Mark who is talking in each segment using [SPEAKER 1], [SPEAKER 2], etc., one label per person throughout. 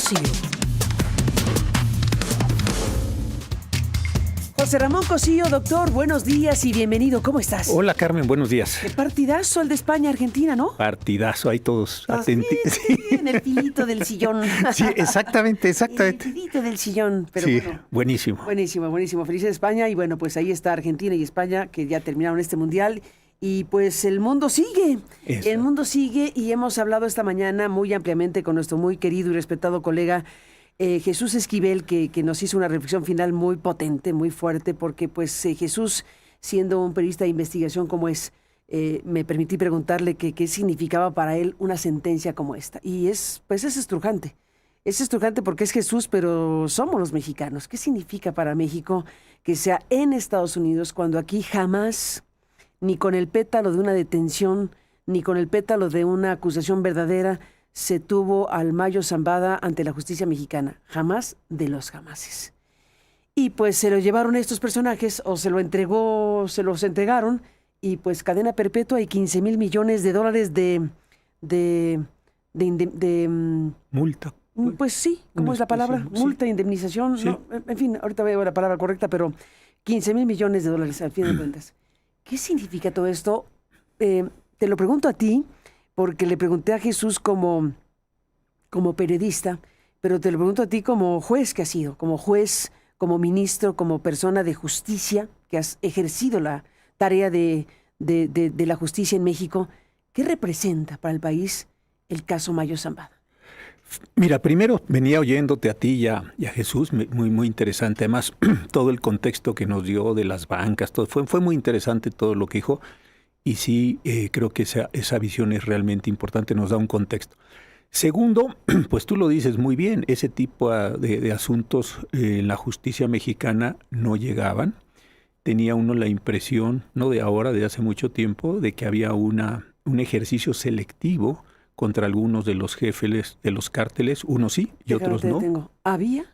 [SPEAKER 1] Cosío. José Ramón Cosío, doctor, buenos días y bienvenido. ¿Cómo estás?
[SPEAKER 2] Hola, Carmen, buenos días.
[SPEAKER 1] Qué partidazo el de España-Argentina, ¿no?
[SPEAKER 2] Partidazo, ahí todos atentos.
[SPEAKER 1] Sí, en el filito del sillón.
[SPEAKER 2] Sí, exactamente.
[SPEAKER 1] El filito del sillón. Pero
[SPEAKER 2] sí,
[SPEAKER 1] bueno,
[SPEAKER 2] buenísimo.
[SPEAKER 1] Buenísimo. Feliz España. Y bueno, pues ahí está Argentina y España, que ya terminaron este mundial. Y pues el mundo sigue.
[SPEAKER 2] Eso.
[SPEAKER 1] El mundo sigue y hemos hablado esta mañana muy ampliamente con nuestro muy querido y respetado colega Jesús Esquivel, que nos hizo una reflexión final muy potente, muy fuerte, porque pues Jesús, siendo un periodista de investigación como es, me permití preguntarle qué significaba para él una sentencia como esta. Y es estrujante. Es estrujante porque es Jesús, pero somos los mexicanos. ¿Qué significa para México que sea en Estados Unidos cuando aquí jamás, ni con el pétalo de una detención, ni con el pétalo de una acusación verdadera, se tuvo al Mayo Zambada ante la justicia mexicana? Jamás de los jamases. Y pues se lo llevaron estos personajes, o se los entregaron, y pues cadena perpetua y $15,000 millones de
[SPEAKER 2] multa.
[SPEAKER 1] Pues sí, ¿cómo es la palabra?
[SPEAKER 2] Sí.
[SPEAKER 1] Multa, indemnización,
[SPEAKER 2] Sí.
[SPEAKER 1] ¿no? En fin, ahorita veo la palabra correcta, pero $15,000 millones al fin de cuentas. ¿Qué significa todo esto? Te lo pregunto a ti, porque le pregunté a Jesús como periodista, pero te lo pregunto a ti como juez que has sido, como juez, como ministro, como persona de justicia, que has ejercido la tarea de la justicia en México. ¿Qué representa para el país el caso Mayo Zambada?
[SPEAKER 2] Mira, primero venía oyéndote a ti y a Jesús, muy interesante. Además, todo el contexto que nos dio de las bancas, todo fue muy interesante todo lo que dijo. Y sí, creo que esa visión es realmente importante, nos da un contexto. Segundo, pues tú lo dices muy bien, ese tipo de asuntos en la justicia mexicana no llegaban. Tenía uno la impresión, no de ahora, de hace mucho tiempo, de que había un ejercicio selectivo contra algunos de los jefes de los cárteles, unos sí y otros no.
[SPEAKER 1] ¿Había?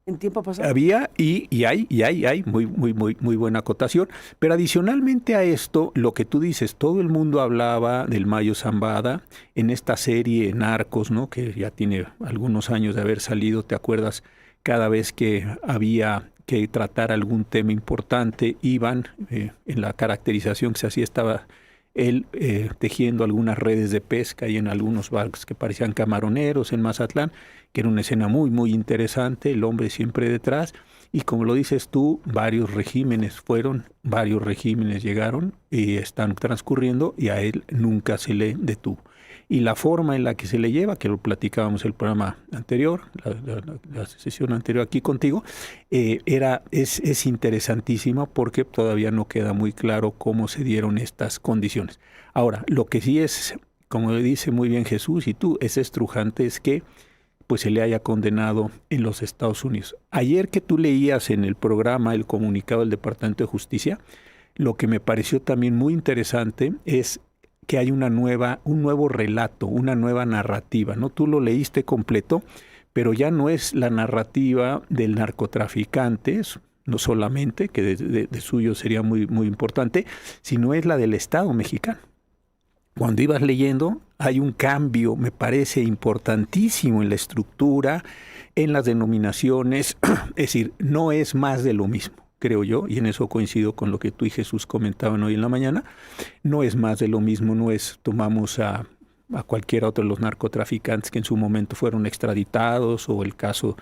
[SPEAKER 1] ¿En tiempo pasado?
[SPEAKER 2] Había y hay muy buena acotación. Pero adicionalmente a esto, lo que tú dices, todo el mundo hablaba del Mayo Zambada en esta serie Narcos, ¿no? Que ya tiene algunos años de haber salido, ¿te acuerdas? Cada vez que había que tratar algún tema importante, iban en la caracterización que se hacía, estaba él tejiendo algunas redes de pesca y en algunos barcos que parecían camaroneros en Mazatlán, que era una escena muy interesante, el hombre siempre detrás, y como lo dices tú, varios regímenes llegaron y están transcurriendo y a él nunca se le detuvo. Y la forma en la que se le lleva, que lo platicábamos el programa anterior, la sesión anterior aquí contigo, es interesantísima porque todavía no queda muy claro cómo se dieron estas condiciones. Ahora, lo que sí es, como dice muy bien Jesús y tú, es estrujante es que pues se le haya condenado en los Estados Unidos. Ayer que tú leías en el programa el comunicado del Departamento de Justicia, lo que me pareció también muy interesante es que hay un nuevo relato, una nueva narrativa, ¿no? Tú lo leíste completo, pero ya no es la narrativa del narcotraficante, no solamente, que de suyo sería muy importante, sino es la del Estado mexicano. Cuando ibas leyendo, hay un cambio, me parece importantísimo en la estructura, en las denominaciones, es decir, no es más de lo mismo, creo yo, y en eso coincido con lo que tú y Jesús comentaban hoy en la mañana. No es más de lo mismo, no es tomamos a cualquier otro de los narcotraficantes que en su momento fueron extraditados o el caso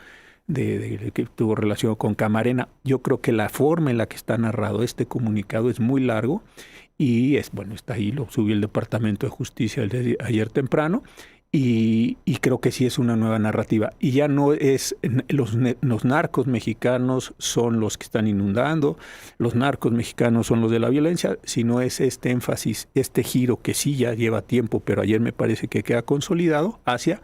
[SPEAKER 2] de que tuvo relación con Camarena. Yo creo que la forma en la que está narrado este comunicado es muy largo y está ahí, lo subió el Departamento de Justicia ayer temprano. Y creo que sí es una nueva narrativa. Y ya no es los narcos mexicanos son los que están inundando, los narcos mexicanos son los de la violencia, sino es este énfasis, este giro que sí ya lleva tiempo, pero ayer me parece que queda consolidado hacia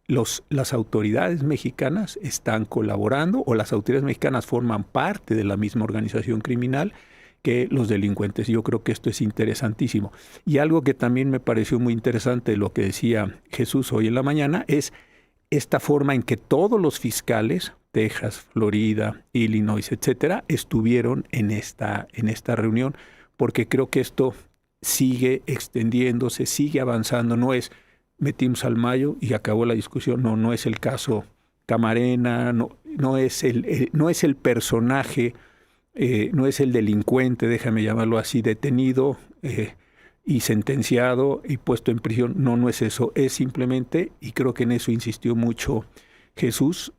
[SPEAKER 2] las autoridades mexicanas están colaborando o las autoridades mexicanas forman parte de la misma organización criminal que los delincuentes. Yo creo que esto es interesantísimo. Y algo que también me pareció muy interesante de lo que decía Jesús hoy en la mañana es esta forma en que todos los fiscales, Texas, Florida, Illinois, etcétera, estuvieron en esta reunión, porque creo que esto sigue extendiéndose, sigue avanzando. No es metimos al Mayo y acabó la discusión. No, no es el caso Camarena, no es el personaje, no es el delincuente, déjame llamarlo así, detenido y sentenciado y puesto en prisión. No es eso. Es simplemente, y creo que en eso insistió mucho Jesús,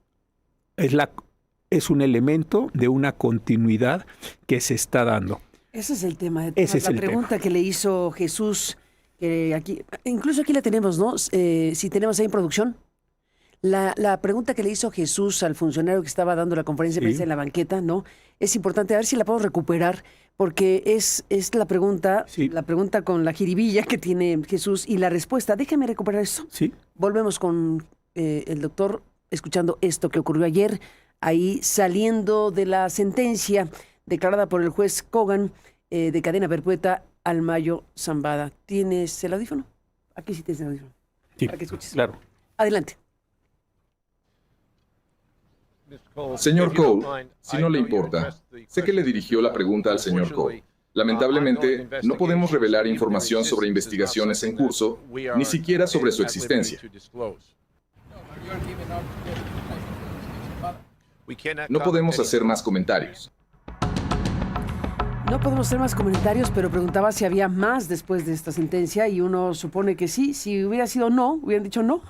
[SPEAKER 2] es un elemento de una continuidad que se está dando.
[SPEAKER 1] Ese es el tema.
[SPEAKER 2] Ese es
[SPEAKER 1] la
[SPEAKER 2] el
[SPEAKER 1] pregunta
[SPEAKER 2] tema
[SPEAKER 1] que le hizo Jesús, incluso aquí la tenemos, ¿no? Si tenemos ahí en producción. La pregunta que le hizo Jesús al funcionario que estaba dando la conferencia de prensa en la banqueta, ¿no? Es importante, a ver si la puedo recuperar, porque es la pregunta, la pregunta con la jiribilla que tiene Jesús y la respuesta. Déjame recuperar eso.
[SPEAKER 2] Sí.
[SPEAKER 1] Volvemos con el doctor escuchando esto que ocurrió ayer, ahí saliendo de la sentencia declarada por el juez Kogan de cadena perpetua al Mayo Zambada. ¿Tienes el audífono? Aquí sí tienes el audífono.
[SPEAKER 2] Sí,
[SPEAKER 1] para que escuches.
[SPEAKER 2] claro.
[SPEAKER 1] Adelante.
[SPEAKER 3] Señor Cole, si no le importa, sé que le dirigió la pregunta al señor Cole. Lamentablemente, no podemos revelar información sobre investigaciones en curso, ni siquiera sobre su existencia. No podemos hacer más comentarios.
[SPEAKER 1] No podemos hacer más comentarios, pero preguntaba si había más después de esta sentencia y uno supone que sí. Si hubiera sido no, hubieran dicho no.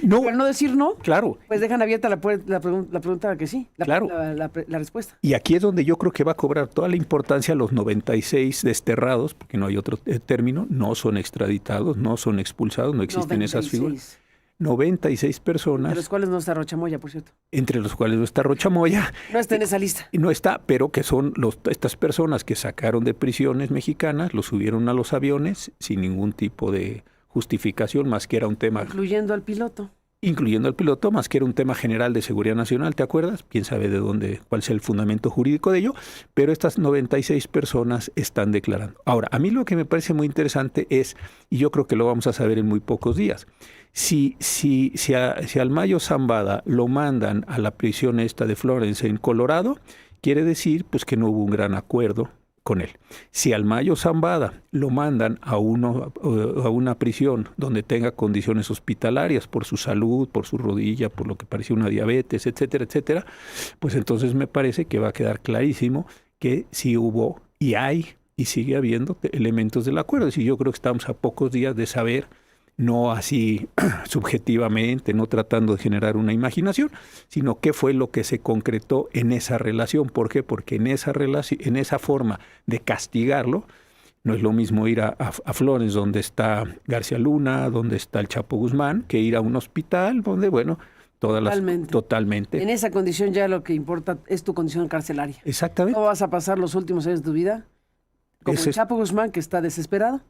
[SPEAKER 2] No.
[SPEAKER 1] Pero al no decir no,
[SPEAKER 2] claro,
[SPEAKER 1] pues dejan abierta la pregunta que sí,
[SPEAKER 2] claro.
[SPEAKER 1] la respuesta.
[SPEAKER 2] Y aquí es donde yo creo que va a cobrar toda la importancia los 96 desterrados, porque no hay otro término, no son extraditados, no son expulsados, no existen 96. Esas figuras. 96 personas.
[SPEAKER 1] Entre los cuales no está Rocha Moya, por cierto.
[SPEAKER 2] Entre los cuales no está Rocha Moya.
[SPEAKER 1] No está en esa lista.
[SPEAKER 2] No está, pero que son estas personas que sacaron de prisiones mexicanas, los subieron a los aviones sin ningún tipo de justificación, más que era un tema...
[SPEAKER 1] Incluyendo al piloto,
[SPEAKER 2] más que era un tema general de seguridad nacional, ¿te acuerdas? Quién sabe de dónde, cuál sea el fundamento jurídico de ello, pero estas 96 personas están declarando. Ahora, a mí lo que me parece muy interesante es, y yo creo que lo vamos a saber en muy pocos días, si al Mayo Zambada lo mandan a la prisión esta de Florence en Colorado, quiere decir pues que no hubo un gran acuerdo con él. Si al Mayo Zambada lo mandan a una prisión donde tenga condiciones hospitalarias por su salud, por su rodilla, por lo que parecía una diabetes, etcétera, etcétera, pues entonces me parece que va a quedar clarísimo que sí hubo y hay y sigue habiendo elementos del acuerdo. Y yo creo que estamos a pocos días de saber, no así subjetivamente, no tratando de generar una imaginación, sino qué fue lo que se concretó en esa relación. ¿Por qué? Porque en esa forma de castigarlo, no es lo mismo ir a Flores, donde está García Luna, donde está el Chapo Guzmán, que ir a un hospital donde, bueno, totalmente.
[SPEAKER 1] En esa condición ya lo que importa es tu condición carcelaria.
[SPEAKER 2] Exactamente.
[SPEAKER 1] ¿Cómo vas a pasar los últimos años de tu vida? Como el Chapo Guzmán, que está desesperado,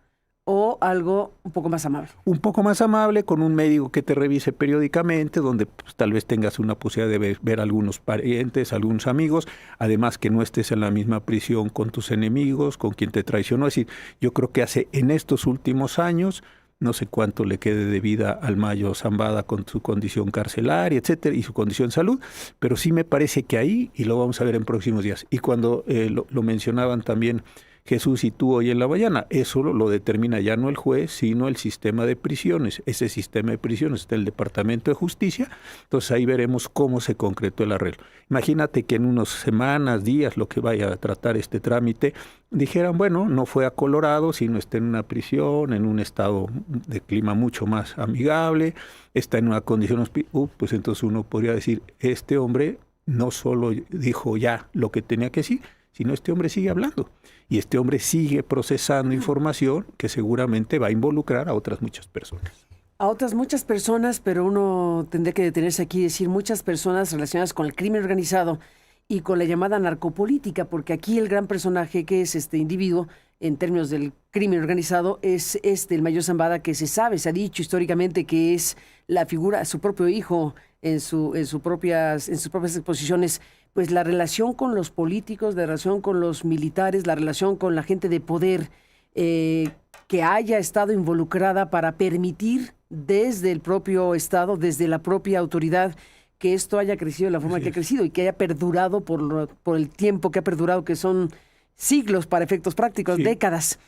[SPEAKER 1] o algo un poco más amable.
[SPEAKER 2] Un poco más amable, con un médico que te revise periódicamente, donde pues, tal vez tengas una posibilidad de ver algunos parientes, algunos amigos, además que no estés en la misma prisión con tus enemigos, con quien te traicionó. Es decir, yo creo que en estos últimos años, no sé cuánto le quede de vida al Mayo Zambada con su condición carcelaria, etcétera, y su condición de salud, pero sí me parece que ahí, y lo vamos a ver en próximos días, y cuando lo mencionaban también Jesús y tú hoy en la mañana, eso lo determina ya no el juez, sino el sistema de prisiones. Ese sistema de prisiones está el Departamento de Justicia, entonces ahí veremos cómo se concretó el arreglo. Imagínate que en unas semanas, días, lo que vaya a tratar este trámite, dijeran, bueno, no fue a Colorado, sino está en una prisión, en un estado de clima mucho más amigable, está en una condición, pues entonces uno podría decir, este hombre no solo dijo ya lo que tenía que decir, sino este hombre sigue hablando. Y este hombre sigue procesando información que seguramente va a involucrar a otras muchas personas.
[SPEAKER 1] A otras muchas personas, pero uno tendría que detenerse aquí y decir muchas personas relacionadas con el crimen organizado y con la llamada narcopolítica, porque aquí el gran personaje que es este individuo en términos del crimen organizado es el Mayo Zambada, que se ha dicho históricamente que es la figura, su propio hijo en sus propias exposiciones, pues la relación con los políticos, la relación con los militares, la relación con la gente de poder que haya estado involucrada para permitir desde el propio Estado, desde la propia autoridad, que esto haya crecido de la forma que ha crecido y que haya perdurado por el tiempo que ha perdurado, que son siglos para efectos prácticos, décadas.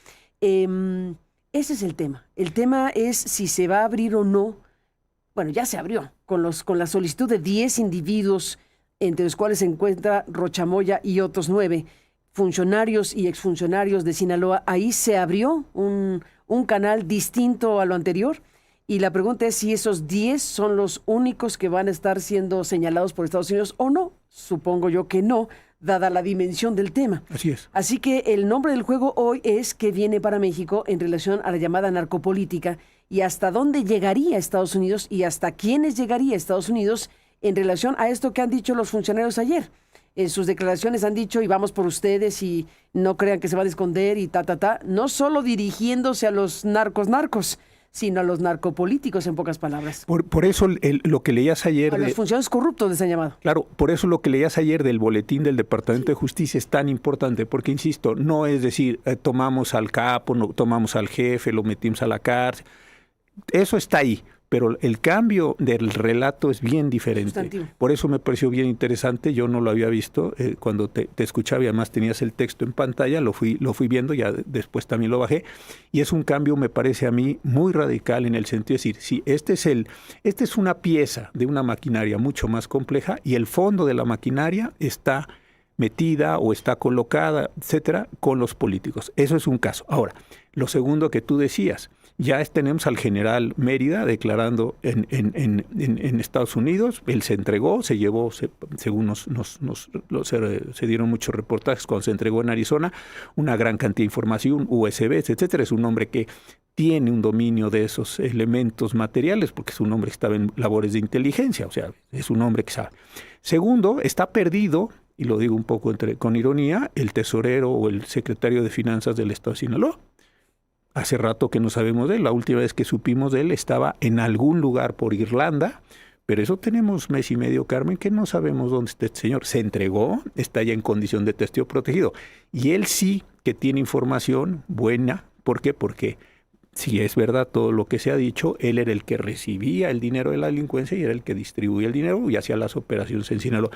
[SPEAKER 1] Ese es el tema. El tema es si se va a abrir o no. Bueno, ya se abrió con la solicitud de 10 individuos, entre los cuales se encuentra Rochamoya y otros 9 funcionarios y exfuncionarios de Sinaloa. Ahí se abrió un canal distinto a lo anterior. Y la pregunta es si esos 10 son los únicos que van a estar siendo señalados por Estados Unidos o no. Supongo yo que no, dada la dimensión del tema.
[SPEAKER 2] Así es.
[SPEAKER 1] Así que el nombre del juego hoy es qué viene para México en relación a la llamada narcopolítica y hasta dónde llegaría Estados Unidos y hasta quiénes llegaría Estados Unidos en relación a esto que han dicho los funcionarios ayer. En sus declaraciones han dicho, y vamos por ustedes, y no crean que se van a esconder, y no solo dirigiéndose a los narcos, sino a los narcopolíticos, en pocas palabras.
[SPEAKER 2] Por eso lo que leías ayer...
[SPEAKER 1] A los funcionarios corruptos les han llamado.
[SPEAKER 2] Claro, por eso lo que leías ayer del boletín del Departamento de Justicia es tan importante, porque, insisto, no es decir, tomamos al capo, no, tomamos al jefe, lo metimos a la cárcel. Eso está ahí, pero el cambio del relato es bien diferente.
[SPEAKER 1] Sustantivo.
[SPEAKER 2] Por eso me pareció bien interesante, yo no lo había visto, cuando te escuchaba y además tenías el texto en pantalla, lo fui viendo, ya después también lo bajé, y es un cambio, me parece a mí, muy radical en el sentido de decir, sí, esta es una pieza de una maquinaria mucho más compleja y el fondo de la maquinaria está metida o está colocada, etcétera, con los políticos. Eso es un caso. Ahora, lo segundo que tú decías, ya tenemos al general Mérida declarando en Estados Unidos, él se entregó, se llevó, según se dieron muchos reportajes cuando se entregó en Arizona, una gran cantidad de información, USBs, etcétera. Es un hombre que tiene un dominio de esos elementos materiales, porque es un hombre que estaba en labores de inteligencia, o sea, es un hombre que sabe. Segundo, está perdido, y lo digo un poco con ironía, el tesorero o el secretario de Finanzas del Estado de Sinaloa. Hace rato que no sabemos de él. La última vez que supimos de él estaba en algún lugar por Irlanda, pero eso tenemos mes y medio, Carmen, que no sabemos dónde está este señor. Se entregó, está ya en condición de testigo protegido. Y él sí que tiene información buena. ¿Por qué? Porque si es verdad todo lo que se ha dicho, él era el que recibía el dinero de la delincuencia y era el que distribuía el dinero y hacía las operaciones en Sinaloa.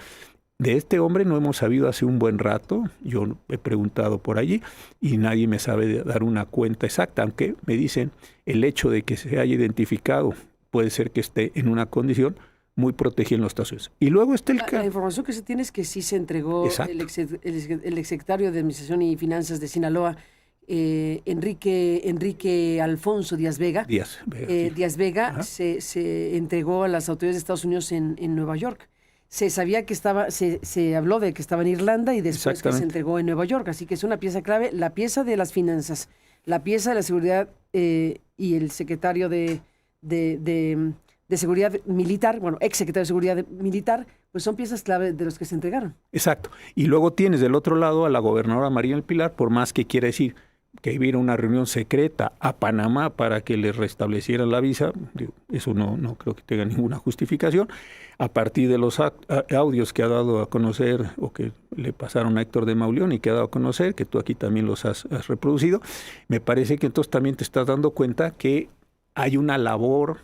[SPEAKER 2] De este hombre no hemos sabido hace un buen rato, yo he preguntado por allí y nadie me sabe dar una cuenta exacta, aunque me dicen el hecho de que se haya identificado puede ser que esté en una condición muy protegida en los Estados Unidos. Y luego está
[SPEAKER 1] la información que se tiene es que sí se entregó el exsecretario de Administración y Finanzas de Sinaloa, Enrique Alfonso Díaz Vega. Díaz Vega se entregó a las autoridades de Estados Unidos en Nueva York. Se sabía que se habló de que estaba en Irlanda y después que se entregó en Nueva York. Así que es una pieza clave, la pieza de las finanzas, la pieza de la seguridad y el secretario de seguridad militar, bueno, ex secretario de seguridad militar, pues son piezas clave de los que se entregaron.
[SPEAKER 2] Exacto. Y luego tienes del otro lado a la gobernadora María del Pilar, por más que quiera decir que hubiera una reunión secreta a Panamá para que le restablecieran la visa, eso no creo que tenga ninguna justificación, a partir de los audios que ha dado a conocer o que le pasaron a Héctor de Mauleón y que ha dado a conocer, que tú aquí también los has reproducido, me parece que entonces también te estás dando cuenta que hay una labor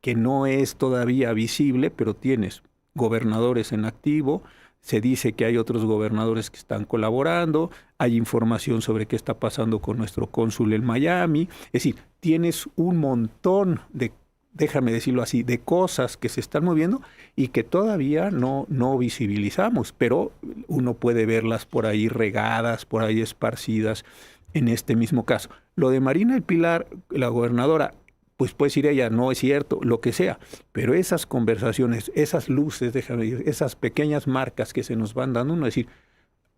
[SPEAKER 2] que no es todavía visible, pero tienes gobernadores en activo. Se dice que hay otros gobernadores que están colaborando, hay información sobre qué está pasando con nuestro cónsul en Miami. Es decir, tienes un montón de, déjame decirlo así, de cosas que se están moviendo y que todavía no visibilizamos, pero uno puede verlas por ahí regadas, por ahí esparcidas en este mismo caso. Lo de Marina del Pilar, la gobernadora, pues puede decir ella, no es cierto, lo que sea, pero esas conversaciones, esas luces, déjame decir, esas pequeñas marcas que se nos van dando, uno decir,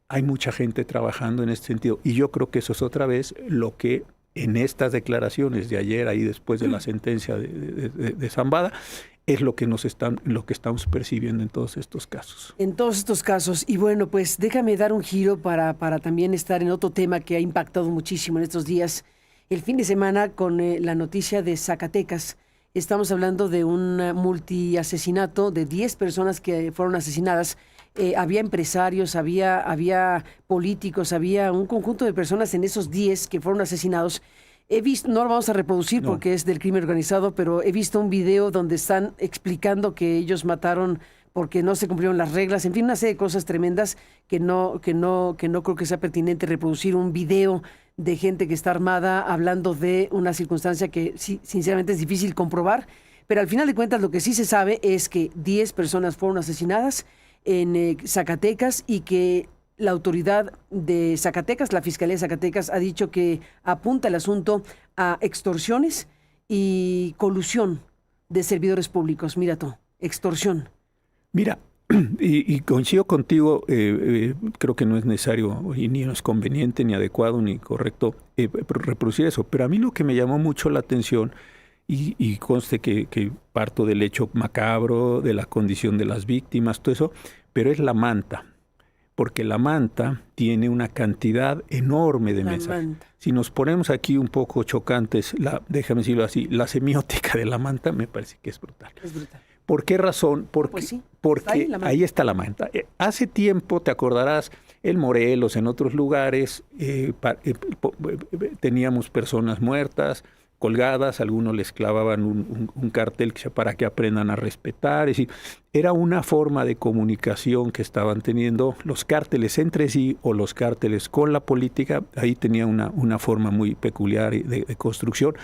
[SPEAKER 2] hay mucha gente trabajando en este sentido, y yo creo que eso es otra vez lo que en estas declaraciones de ayer, ahí después de la sentencia de Zambada, es lo que estamos percibiendo en todos estos casos.
[SPEAKER 1] En todos estos casos, y bueno, pues déjame dar un giro para también estar en otro tema que ha impactado muchísimo en estos días. El fin de semana con la noticia de Zacatecas, estamos hablando de un multiasesinato de 10 personas que fueron asesinadas. Había empresarios, había políticos, había un conjunto de personas en esos 10 que fueron asesinados. He visto, no lo vamos a reproducir porque es del crimen organizado, pero he visto un video donde están explicando que ellos mataron porque no se cumplieron las reglas, en fin, una serie de cosas tremendas que no creo que sea pertinente reproducir un video de gente que está armada hablando de una circunstancia que sí, sinceramente es difícil comprobar, pero al final de cuentas lo que sí se sabe es que 10 personas fueron asesinadas en Zacatecas y que la autoridad de Zacatecas, la Fiscalía de Zacatecas, ha dicho que apunta el asunto a extorsiones y colusión de servidores públicos. Mira tú, extorsión.
[SPEAKER 2] Mira, y coincido contigo, creo que no es necesario y ni es conveniente, ni adecuado, ni correcto reproducir eso. Pero a mí lo que me llamó mucho la atención, y conste que parto del hecho macabro, de la condición de las víctimas, todo eso, pero es la manta. Porque la manta tiene una cantidad enorme de mensajes. Si nos ponemos aquí un poco chocantes, déjame decirlo así, la semiótica de la manta me parece que es brutal. Es brutal. ¿Por qué razón? Porque,
[SPEAKER 1] pues sí,
[SPEAKER 2] porque ahí está la manta. Hace tiempo, te acordarás, en Morelos, en otros lugares, teníamos personas muertas, colgadas, algunos les clavaban un cartel para que aprendan a respetar. Es decir, era una forma de comunicación que estaban teniendo los cárteles entre sí o los cárteles con la política. Ahí tenía una forma muy peculiar de construcción,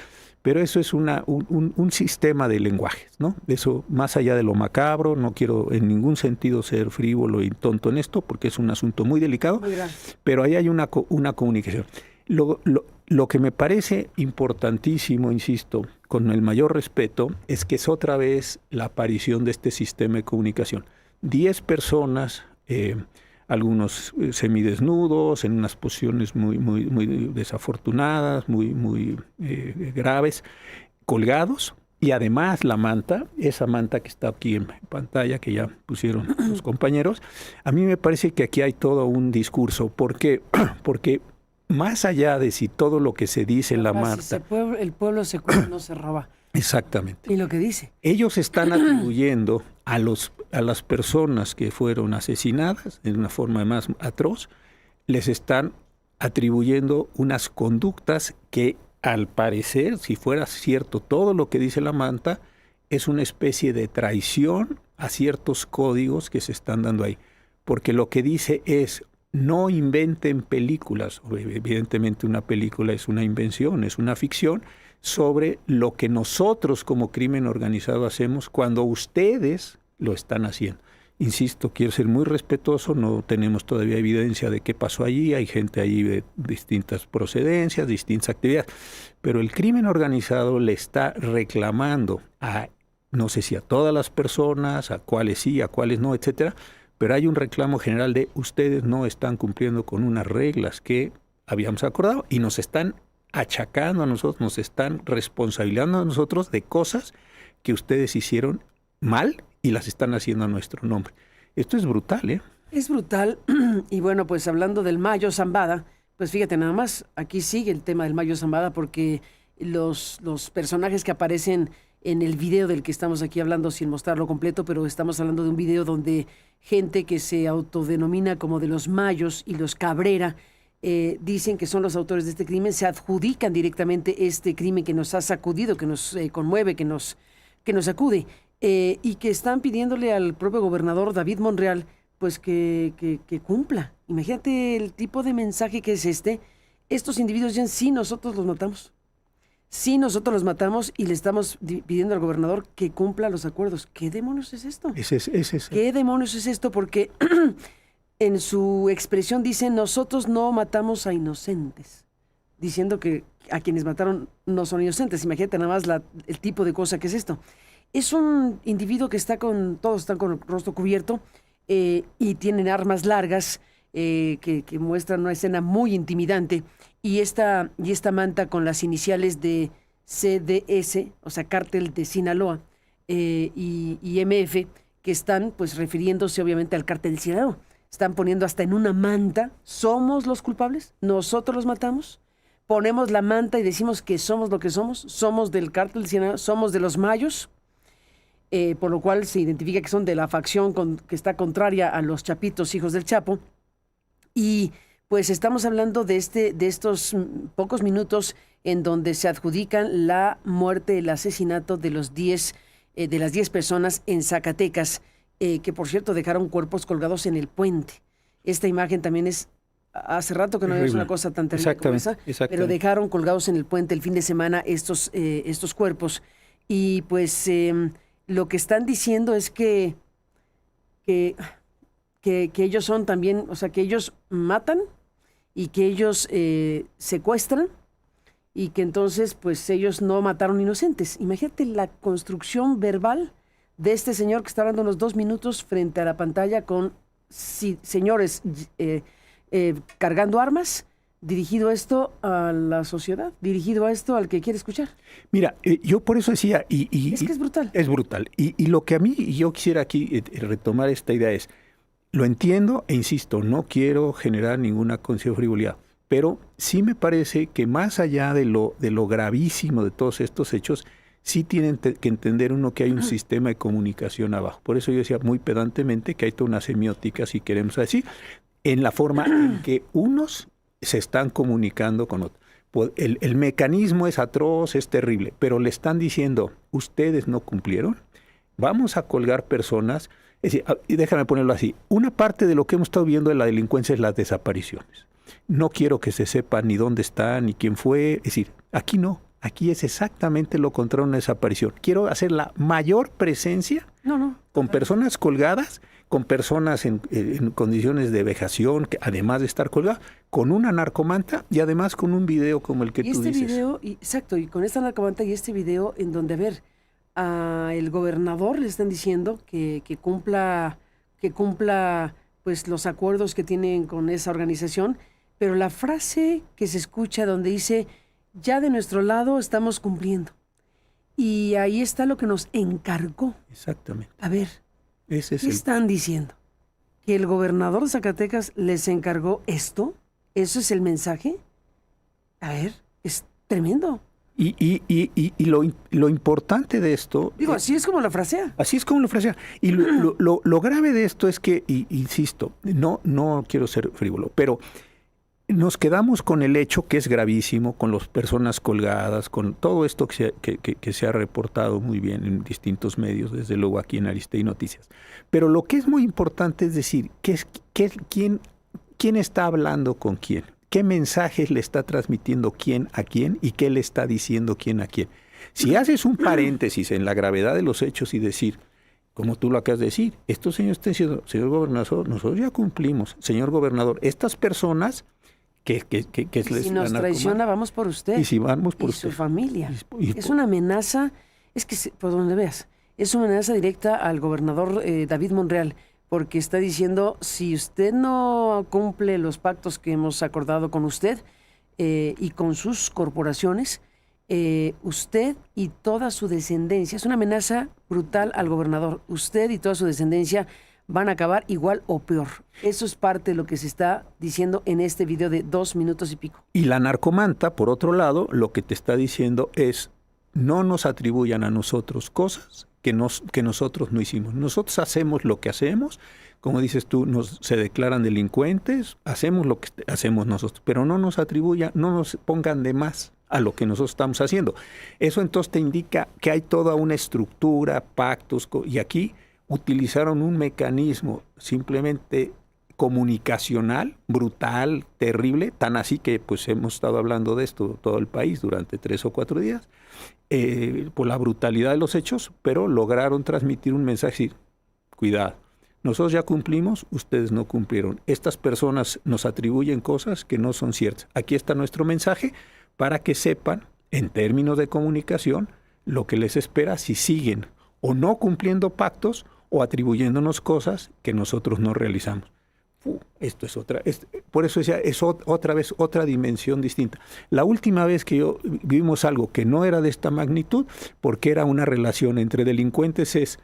[SPEAKER 2] pero eso es un sistema de lenguajes, ¿no? Eso, más allá de lo macabro, no quiero en ningún sentido ser frívolo y tonto en esto, porque es un asunto muy delicado, pero ahí hay una comunicación. Lo que me parece importantísimo, insisto, con el mayor respeto, es que es otra vez la aparición de este sistema de comunicación. 10 personas, algunos semidesnudos, en unas posiciones muy desafortunadas, muy graves, colgados, y además la manta, esa manta que está aquí en pantalla, que ya pusieron los compañeros, a mí me parece que aquí hay todo un discurso. ¿Por qué? Porque más allá de si todo lo que se dice en la manta...
[SPEAKER 1] El pueblo se cuida, no se roba.
[SPEAKER 2] Exactamente.
[SPEAKER 1] Y lo que dice.
[SPEAKER 2] Ellos están atribuyendo a las personas que fueron asesinadas de una forma más atroz, les están atribuyendo unas conductas que, al parecer, si fuera cierto todo lo que dice la manta, es una especie de traición a ciertos códigos que se están dando ahí. Porque lo que dice es: no inventen películas. Evidentemente una película es una invención, es una ficción, sobre lo que nosotros como crimen organizado hacemos cuando ustedes lo están haciendo. Insisto, quiero ser muy respetuoso, no tenemos todavía evidencia de qué pasó allí, hay gente allí de distintas procedencias, distintas actividades, pero el crimen organizado le está reclamando a, no sé si a todas las personas, a cuáles sí, a cuáles no, etcétera, pero hay un reclamo general de ustedes no están cumpliendo con unas reglas que habíamos acordado y nos están achacando a nosotros, nos están responsabilizando a nosotros de cosas que ustedes hicieron mal y las están haciendo a nuestro nombre. Esto es brutal, ¿eh?
[SPEAKER 1] Es brutal. Y bueno, pues hablando del Mayo Zambada, pues fíjate nada más, aquí sigue el tema del Mayo Zambada porque los personajes que aparecen en el video del que estamos aquí hablando, sin mostrarlo completo, pero estamos hablando de un video donde gente que se autodenomina como de los Mayos y los Cabrera, dicen que son los autores de este crimen, se adjudican directamente este crimen que nos ha sacudido, que nos conmueve, que nos sacude, y que están pidiéndole al propio gobernador David Monreal pues que cumpla. Imagínate el tipo de mensaje que es este. Estos individuos dicen: sí, nosotros los matamos. Sí, nosotros los matamos y le estamos pidiendo al gobernador que cumpla los acuerdos. ¿Qué demonios es esto? ¿Qué demonios es esto? Porque en su expresión dicen: nosotros no matamos a inocentes, diciendo que a quienes mataron no son inocentes. Imagínate nada más el tipo de cosa que es esto. Es un individuo que todos están con el rostro cubierto y tienen armas largas que muestran una escena muy intimidante. Y esta manta con las iniciales de CDS, o sea, Cártel de Sinaloa, y MF, que están pues refiriéndose obviamente al Cártel de Sinaloa. Están poniendo hasta en una manta: somos los culpables, nosotros los matamos. Ponemos la manta y decimos que somos lo que somos del Cártel de Sinaloa, somos de los Mayos, por lo cual se identifica que son de la facción que está contraria a los Chapitos, hijos del Chapo. Y pues estamos hablando de estos pocos minutos en donde se adjudican la muerte, el asesinato de las 10 personas en Zacatecas, que por cierto dejaron cuerpos colgados en el puente. Esta imagen también es, hace rato que no es una cosa tan terrible como esa, pero dejaron colgados en el puente el fin de semana estos cuerpos. Y pues lo que están diciendo es que ellos son también, o sea, que ellos matan y que ellos secuestran y que entonces pues ellos no mataron inocentes. Imagínate la construcción verbal de este señor que está hablando unos 2 minutos frente a la pantalla con señores cargando armas, dirigido esto a la sociedad, dirigido a esto al que quiere escuchar.
[SPEAKER 2] Mira, yo por eso decía...
[SPEAKER 1] es que es brutal.
[SPEAKER 2] Es brutal. Y lo que a mí, yo quisiera aquí retomar esta idea es, lo entiendo e insisto, no quiero generar ninguna conciencia de frivolidad, pero sí me parece que más allá de lo gravísimo de todos estos hechos, sí tienen que entender uno que hay un sistema de comunicación abajo. Por eso yo decía muy pedantemente que hay toda una semiótica, si queremos decir, en la forma en que unos se están comunicando con otros. El mecanismo es atroz, es terrible, pero le están diciendo, ustedes no cumplieron, vamos a colgar personas. Es decir, y déjame ponerlo así, una parte de lo que hemos estado viendo de la delincuencia es las desapariciones. No quiero que se sepa ni dónde están, ni quién fue. Es decir, aquí no. Aquí es exactamente lo contrario a una desaparición. Quiero hacer la mayor presencia con personas colgadas, con personas en condiciones de vejación, que además de estar colgadas, con una narcomanta y además con un video como el que tú dices.
[SPEAKER 1] Video, exacto, y con esta narcomanta y este video en donde, a ver, el gobernador le están diciendo que cumpla pues los acuerdos que tienen con esa organización, pero la frase que se escucha donde dice, ya de nuestro lado estamos cumpliendo. Y ahí está lo que nos encargó.
[SPEAKER 2] Exactamente.
[SPEAKER 1] A ver, ¿qué están diciendo? ¿Que el gobernador de Zacatecas les encargó esto? ¿Eso es el mensaje? A ver, es tremendo.
[SPEAKER 2] Y lo importante de esto...
[SPEAKER 1] Digo, así es como lo frasea.
[SPEAKER 2] Así es como lo frasea. Y lo grave de esto es que, insisto, no quiero ser frívolo, pero nos quedamos con el hecho que es gravísimo, con las personas colgadas, con todo esto que se ha reportado muy bien en distintos medios, desde luego aquí en Aristegui Noticias. Pero lo que es muy importante es decir, ¿quién está hablando con quién? ¿Qué mensajes le está transmitiendo quién a quién y qué le está diciendo quién a quién? Si haces un paréntesis en la gravedad de los hechos y decir, como tú lo acabas de decir, estos señores están diciendo, señor gobernador, nosotros ya cumplimos, señor gobernador, estas personas que
[SPEAKER 1] si nos traiciona, vamos por usted.
[SPEAKER 2] Y si vamos por usted.
[SPEAKER 1] Su familia. Es una amenaza, es que por donde veas, es una amenaza directa al gobernador David Monreal, porque está diciendo, si usted no cumple los pactos que hemos acordado con usted y con sus corporaciones, usted y toda su descendencia, es una amenaza brutal al gobernador, usted y toda su descendencia van a acabar igual o peor. Eso es parte de lo que se está diciendo en este video de 2 minutos y pico.
[SPEAKER 2] Y la narcomanta, por otro lado, lo que te está diciendo es, no nos atribuyan a nosotros cosas que nosotros no hicimos. Nosotros hacemos lo que hacemos, como dices tú, se declaran delincuentes, hacemos lo que hacemos nosotros, pero no nos atribuyan, no nos pongan de más a lo que nosotros estamos haciendo. Eso entonces te indica que hay toda una estructura, pactos, y aquí utilizaron un mecanismo simplemente comunicacional, brutal, terrible, tan así que pues hemos estado hablando de esto todo el país durante 3 o 4 días, por la brutalidad de los hechos, pero lograron transmitir un mensaje, cuidado, nosotros ya cumplimos, ustedes no cumplieron. Estas personas nos atribuyen cosas que no son ciertas. Aquí está nuestro mensaje para que sepan, en términos de comunicación, lo que les espera si siguen o no cumpliendo pactos o atribuyéndonos cosas que nosotros no realizamos. Esto es por eso decía, es otra vez otra dimensión distinta. La última vez que vimos algo que no era de esta magnitud, porque era una relación entre delincuentes,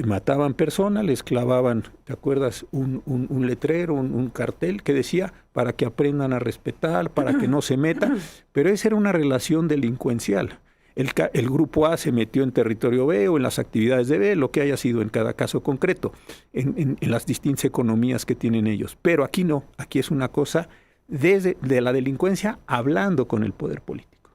[SPEAKER 2] mataban personas, les clavaban, ¿te acuerdas? Un letrero, un cartel que decía para que aprendan a respetar, para que no se metan, pero esa era una relación delincuencial. El grupo A se metió en territorio B o en las actividades de B, lo que haya sido en cada caso concreto, en las distintas economías que tienen ellos. Pero aquí no, aquí es una cosa de la delincuencia hablando con el poder político.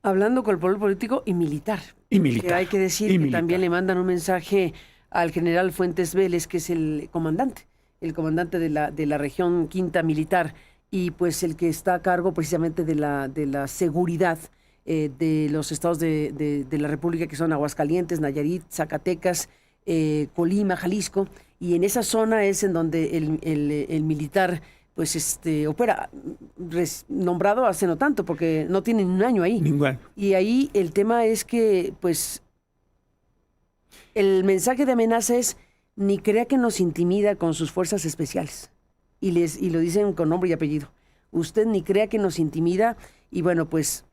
[SPEAKER 1] Hablando con el poder político y militar.
[SPEAKER 2] Y militar.
[SPEAKER 1] Que hay que decir
[SPEAKER 2] y
[SPEAKER 1] que
[SPEAKER 2] militar.
[SPEAKER 1] también le mandan un mensaje al general Fuentes Vélez, que es el comandante de la región quinta militar, y pues el que está a cargo precisamente de la seguridad de los estados de la República, que son Aguascalientes, Nayarit, Zacatecas, Colima, Jalisco, y en esa zona es en donde el militar pues opera, nombrado hace no tanto, porque no tiene ni un año ahí.
[SPEAKER 2] Ningún año.
[SPEAKER 1] Y ahí el tema es que, pues, el mensaje de amenaza es: ni crea que nos intimida con sus fuerzas especiales. Y lo dicen con nombre y apellido. Usted ni crea que nos intimida. Y bueno, pues,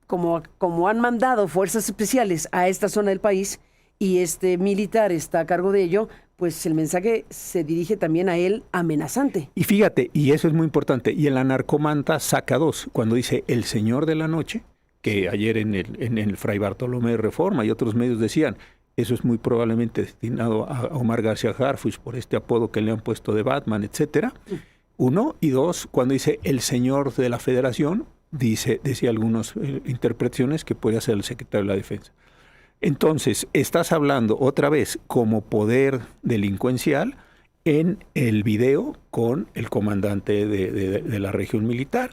[SPEAKER 1] como han mandado fuerzas especiales a esta zona del país y este militar está a cargo de ello, pues el mensaje se dirige también a él amenazante.
[SPEAKER 2] Y fíjate, y eso es muy importante, y en la narcomanta saca dos, cuando dice el señor de la noche, que ayer en el Fray Bartolomé de Reforma y otros medios decían, eso es muy probablemente destinado a Omar García Harfuch por este apodo que le han puesto de Batman, etcétera. Uno, y dos, cuando dice el señor de la Federación, decía algunas interpretaciones que puede hacer el secretario de la Defensa. Entonces, estás hablando otra vez como poder delincuencial en el video con el comandante de la región militar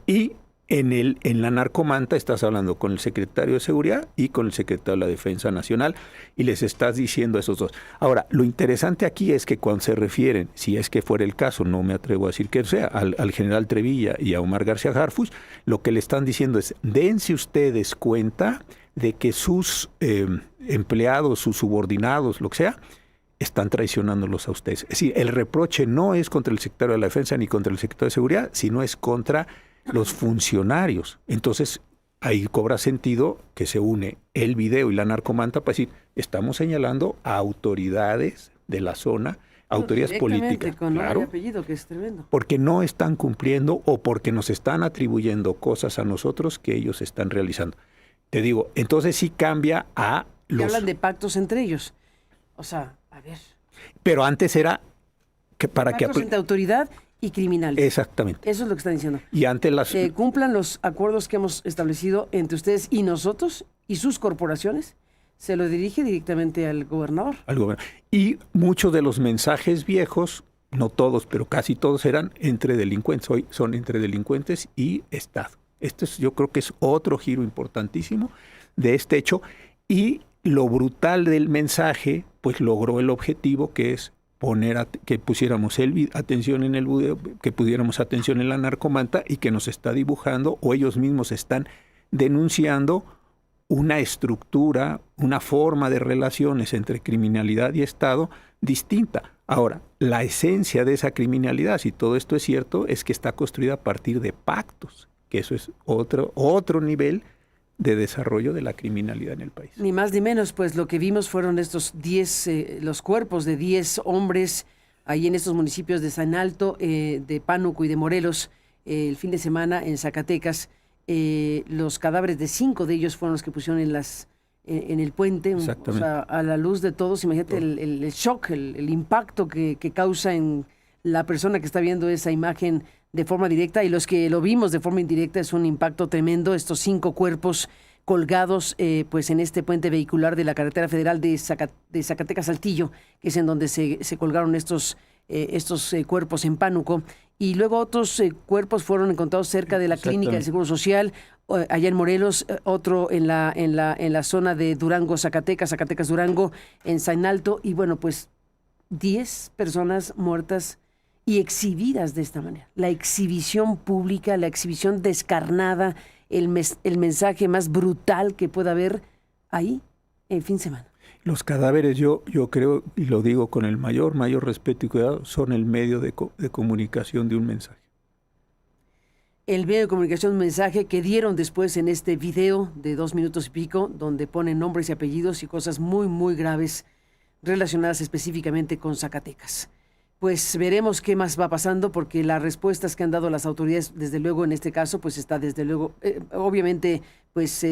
[SPEAKER 2] y en la narcomanta estás hablando con el secretario de Seguridad y con el secretario de la Defensa Nacional y les estás diciendo a esos dos. Ahora, lo interesante aquí es que cuando se refieren, si es que fuera el caso, no me atrevo a decir que sea, al general Trevilla y a Omar García Harfuch, lo que le están diciendo es, dense ustedes cuenta de que sus empleados, sus subordinados, lo que sea, están traicionándolos a ustedes. Es decir, el reproche no es contra el secretario de la Defensa ni contra el secretario de Seguridad, sino es contra los funcionarios. Entonces, ahí cobra sentido que se une el video y la narcomanta para decir, estamos señalando a autoridades de la zona, autoridades políticas.
[SPEAKER 1] Con nombre y
[SPEAKER 2] claro,
[SPEAKER 1] apellido, que es tremendo.
[SPEAKER 2] porque no están cumpliendo o porque nos están atribuyendo cosas a nosotros que ellos están realizando. Te digo, entonces sí cambia a
[SPEAKER 1] Y hablan de pactos entre ellos. O sea, a ver.
[SPEAKER 2] Pero antes era que para
[SPEAKER 1] pactos
[SPEAKER 2] que...
[SPEAKER 1] entre autoridad y criminales.
[SPEAKER 2] Exactamente.
[SPEAKER 1] Eso es lo que están diciendo.
[SPEAKER 2] Y antes las...
[SPEAKER 1] Cumplan los acuerdos que hemos establecido entre ustedes y nosotros y sus corporaciones. Se lo dirige directamente al gobernador.
[SPEAKER 2] Y muchos de los mensajes viejos, no todos, pero casi todos eran entre delincuentes. Hoy son entre delincuentes y Estado. Yo creo que es otro giro importantísimo de este hecho. Y lo brutal del mensaje, pues logró el objetivo que es que pusiéramos atención en el video, que pudiéramos atención en la narcomanta y que nos está dibujando o ellos mismos están denunciando una estructura, una forma de relaciones entre criminalidad y Estado distinta. Ahora, la esencia de esa criminalidad, si todo esto es cierto, es que está construida a partir de pactos, que eso es otro nivel de desarrollo de la criminalidad en el país.
[SPEAKER 1] Ni más ni menos, pues lo que vimos fueron los cuerpos de 10 hombres ahí en estos municipios de San Alto, de Pánuco y de Morelos, el fin de semana en Zacatecas. Los cadáveres de 5 de ellos fueron los que pusieron en el puente. O sea, a la luz de todos, imagínate el shock, el impacto que causa en la persona que está viendo esa imagen de forma directa, y los que lo vimos de forma indirecta, es un impacto tremendo. Estos 5 cuerpos colgados pues en este puente vehicular de la carretera federal de Zacatecas-Saltillo, que es en donde se colgaron estos cuerpos en Pánuco, y luego otros cuerpos fueron encontrados cerca de la clínica del Seguro Social, allá en Morelos, otro en la zona de Durango, Zacatecas-Durango, en San Alto, y bueno, pues 10 personas muertas y exhibidas de esta manera. La exhibición pública, la exhibición descarnada, el mensaje más brutal que pueda haber ahí en fin de semana.
[SPEAKER 2] Los cadáveres, yo creo, y lo digo con el mayor respeto y cuidado, son el medio de comunicación de un mensaje.
[SPEAKER 1] El medio de comunicación, un mensaje que dieron después en este video de 2 minutos y pico, donde ponen nombres y apellidos y cosas muy, muy graves relacionadas específicamente con Zacatecas. Pues veremos qué más va pasando, porque las respuestas que han dado las autoridades, desde luego en este caso, pues está desde luego, obviamente, pues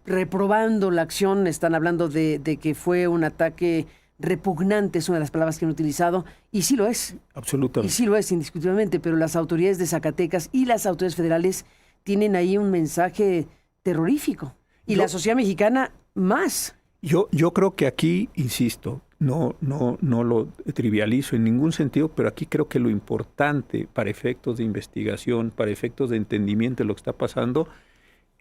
[SPEAKER 1] reprobando la acción. Están hablando de que fue un ataque repugnante, es una de las palabras que han utilizado, y sí lo es.
[SPEAKER 2] Absolutamente.
[SPEAKER 1] Y sí lo es, indiscutiblemente, pero las autoridades de Zacatecas y las autoridades federales tienen ahí un mensaje terrorífico. Y la sociedad mexicana más.
[SPEAKER 2] Yo creo que aquí, insisto, no lo trivializo en ningún sentido, pero aquí creo que lo importante para efectos de investigación, para efectos de entendimiento de lo que está pasando,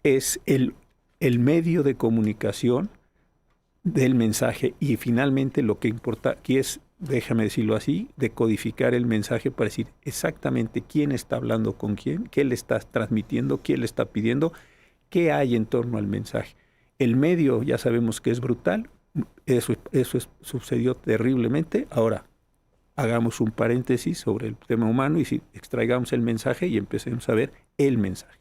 [SPEAKER 2] es el medio de comunicación del mensaje. Y finalmente lo que importa aquí es, déjame decirlo así, decodificar el mensaje para decir exactamente quién está hablando con quién, qué le está transmitiendo, quién le está pidiendo, qué hay en torno al mensaje. El medio ya sabemos que es brutal, eso sucedió terriblemente. Ahora, hagamos un paréntesis sobre el tema humano y extraigamos el mensaje y empecemos a ver el mensaje.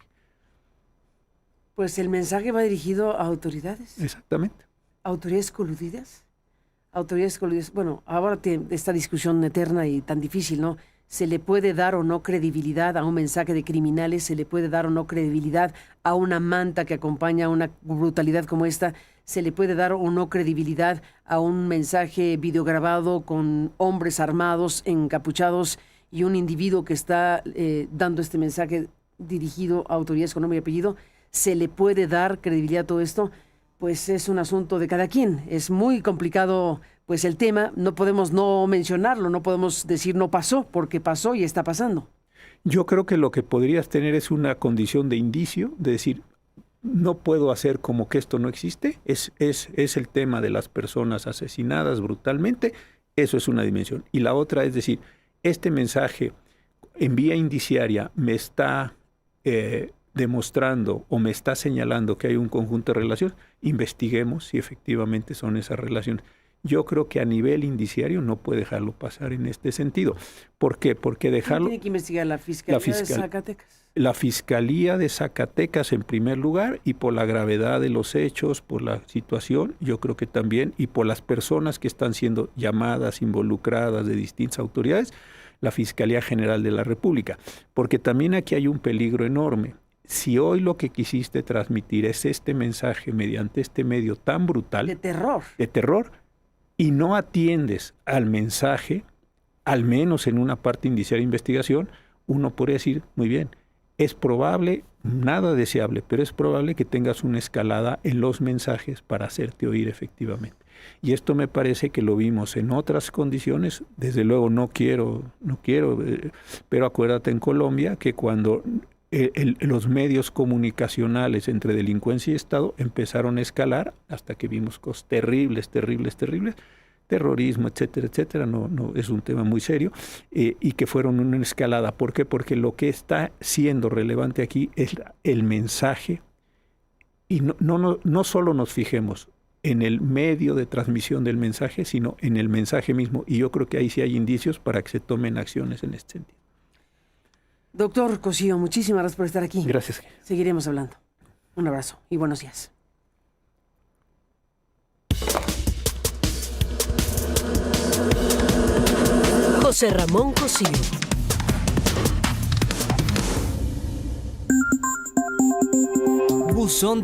[SPEAKER 1] Pues el mensaje va dirigido a autoridades.
[SPEAKER 2] Exactamente.
[SPEAKER 1] ¿Autoridades coludidas? Autoridades coludidas. Bueno, ahora esta discusión eterna y tan difícil, ¿no? ¿Se le puede dar o no credibilidad a un mensaje de criminales? ¿Se le puede dar o no credibilidad a una manta que acompaña una brutalidad como esta? ¿Se le puede dar o no credibilidad a un mensaje videograbado con hombres armados, encapuchados y un individuo que está dando este mensaje dirigido a autoridades con nombre y apellido? ¿Se le puede dar credibilidad a todo esto? Pues es un asunto de cada quien. Es muy complicado pues el tema. No podemos no mencionarlo, no podemos decir no pasó, porque pasó y está pasando.
[SPEAKER 2] Yo creo que lo que podrías tener es una condición de indicio, de decir, no puedo hacer como que esto no existe. Es el tema de las personas asesinadas brutalmente. Eso es una dimensión. Y la otra es decir, este mensaje en vía indiciaria me está demostrando o me está señalando que hay un conjunto de relaciones, investiguemos si efectivamente son esas relaciones. Yo creo que a nivel indiciario no puede dejarlo pasar en este sentido. ¿Por qué? Porque dejarlo...
[SPEAKER 1] ¿Quién tiene que investigar? ¿La Fiscalía de Zacatecas?
[SPEAKER 2] La Fiscalía de Zacatecas en primer lugar, y por la gravedad de los hechos, por la situación, yo creo que también, y por las personas que están siendo llamadas, involucradas de distintas autoridades, la Fiscalía General de la República. Porque también aquí hay un peligro enorme. Si hoy lo que quisiste transmitir es este mensaje mediante este medio tan brutal...
[SPEAKER 1] De terror.
[SPEAKER 2] Y no atiendes al mensaje, al menos en una parte indiciaria de investigación, uno podría decir, muy bien, es probable, nada deseable, pero es probable que tengas una escalada en los mensajes para hacerte oír efectivamente. Y esto me parece que lo vimos en otras condiciones. Desde luego no quiero, pero acuérdate en Colombia que cuando... los medios comunicacionales entre delincuencia y Estado empezaron a escalar hasta que vimos cosas terribles, terrorismo, etcétera, etcétera, no es un tema muy serio, y que fueron una escalada. ¿Por qué? Porque lo que está siendo relevante aquí es el mensaje, y no solo nos fijemos en el medio de transmisión del mensaje, sino en el mensaje mismo, y yo creo que ahí sí hay indicios para que se tomen acciones en este sentido.
[SPEAKER 1] Doctor Cosío, muchísimas gracias por estar aquí.
[SPEAKER 2] Gracias.
[SPEAKER 1] Seguiremos hablando. Un abrazo y buenos días.
[SPEAKER 4] José Ramón Cosío. Buzón de